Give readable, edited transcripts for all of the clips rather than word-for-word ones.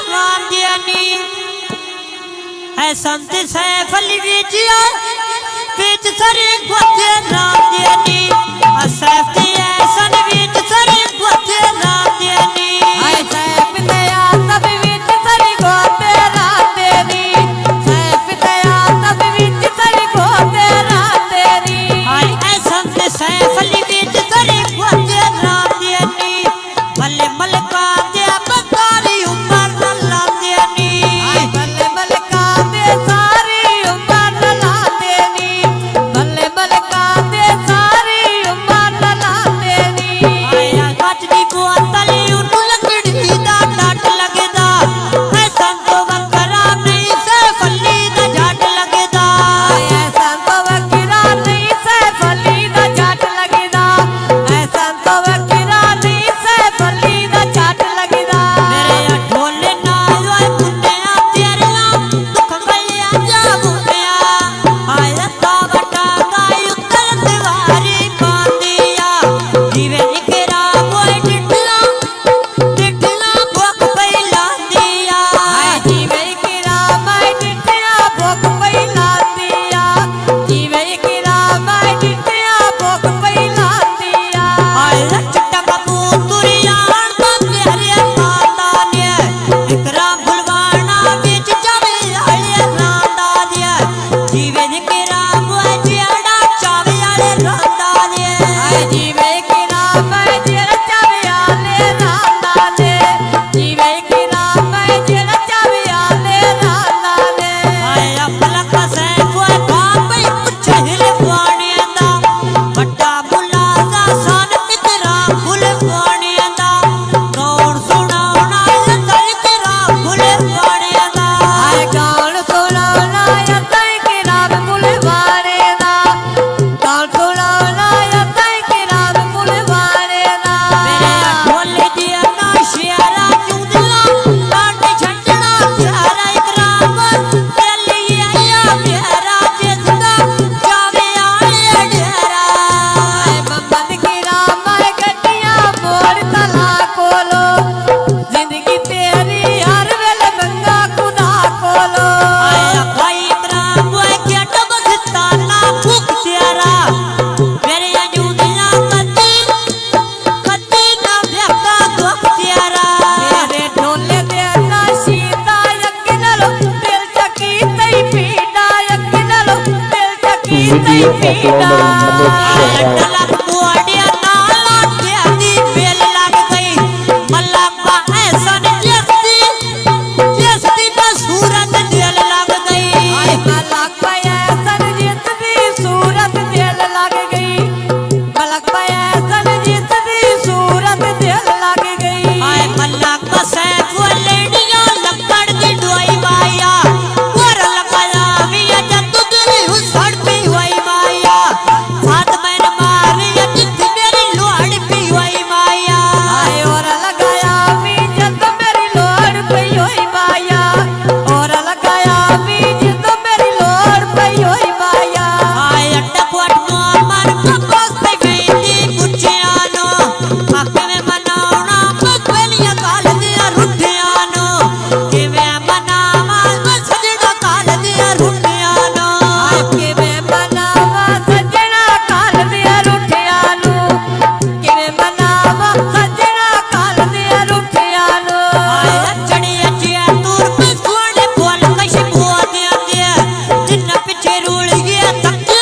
गांदियानी है संत सैफ अली विजया बीच सरे गोते रांदियानी सैफ ते ऐसन बीच सरे गोते रांदियानी सैफ दया सब बीच सरे गोते रांदियानी सैफ दया सब बीच सरे गोते रांदियानी है संत सैफ अली बीच सरे गोते रांदियानी भले मलका दे बकारी उमर लांदियानी भले मलका दे सारी उमर लांदियानी भले मलका दे सारी उमर लांदियानी आया काच दी बोतल उनु लकड़ी दा डाट लगदा है संतो वकरा नहीं सैफ अली दा जाट लगदा है संतो वकरा नहीं सैफ अली दा जाट लगदा है संतो वकरा नहीं सैफ अली दा जाट लगदा मेरे ढोले नाल ओए कुन्निया तेरिया दुख गलिया जा बुनिया आया ता बटा गाय उत्तर दीवारी बांदिया जीवे निकरा कोई डिटला भूख पैला दिया जीवे किरा मैं डिटिया भूख पैला दिया जीवे किरा मैं डिटिया भूख पैला दिया आया चट्टा कबूतरिया दा प्यारे माता ने इकरा भुलवाना बीच जावे आले रांदा दिया जीवे निकरा मोए जेड़ा चावे आले रांदा दे जीवे किरा मैं जेड़ा चावे आले रांदा दे जीवे किरा मैं जेड़ा चावे आले रांदा दे आया पलक सैफ बापई पुछ हिल पानी दा बड़ा बुलादा सन इकरा भुल पानी दा कौन सुनाउना लंदर इकरा भुल पानी दा कौन सुनाना यतई किराम बुलवाने दा कौन सुनाना यतई किराम बुलवाने दा मेरे ढोले दिया ना शेरा चुदला लाड झंडना प्यारा इकराम तेली आया प्यारा जिसदा जावे आले डेरा मोहम्मद किराम गड्डियां मोड़ तला कोलो जिंदगी तेरी हर वेले मंगा खुदा कोलो आया भाई इकराम वो क्या डबस्ताना भूख तेरा मेरे अजूदिया कत्ती ना भ्याका दुख तेरा मेरे ढोले दे ना सीता यकिनलो दिल चकी तई पीड़ा यकिनलो दिल चकी तई पीड़ा डलक बुआड़िया नाला त्यादी बेल लग गई मल्लाका ऐसन जैसी बसूरत दिल लग गई मलक पैसन जितनी सूरत दिल लग गई मलक पैसन जितनी सूरत दिल लग गई आए मल्लाका सैफ लेनिया लकड़ दी डोई माया और लगाया मिया जद्दू दिल हुसड़ पी हुई माया साथ मैंने मारी जित मेरी लोड़ पी हुई माया आए और लगाया मी जद मेरी लोड़ पई होई माया और लगाया मी जद मेरी लोड़ पई होई माया आए अटकोट मोमन कपस पे गईती बुझियानो आके में मनावना बकलियां काल दिया रुठियानो कि मैं मनावा सजना काल दिया रुठियानो कि मैं मनावा सजना काल दिया रुठियानो कि मैं मनावा सजना काल दिया रुठियानो आए चढ़िया चिया दूर पे सोने बोल कश बो दिया जिन्न पीछे रूल गया तक्के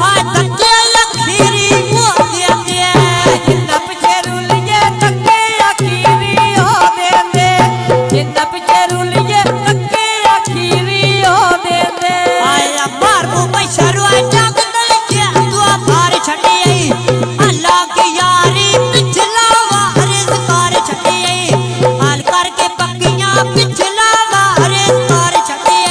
हाय तक्के लखीरी बो दिया जिन्ना पिछे रुलिए तक्के आखिरी हो देंदे जिन्ना पिछे रुलिए तक्के आखिरी हो देंदे आया मार मु पैसरो जग दल के दुआ भार छड़ी अल्लाह की यारी पिछला वारिस कार छड़ी हाल करके पक्कियां पिछला वारिस कार छड़ी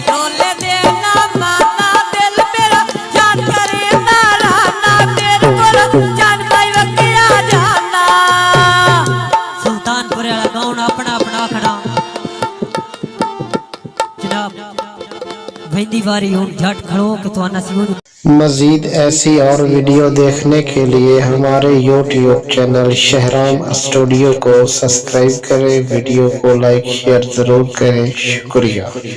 ढोले देना माना दिल मेरा जान करे तारा ना तेरे कोल जान पाई वकिया जाना सुल्तानपुर वाला गाँव अपना अपना खड़ा जनाब भेंदी बारी हूँ झट खड़ो कि तो नसीब। मजीद ऐसी और वीडियो देखने के लिए हमारे YouTube चैनल शहराम स्टूडियो को सब्सक्राइब करें। वीडियो को लाइक शेयर जरूर करें। शुक्रिया।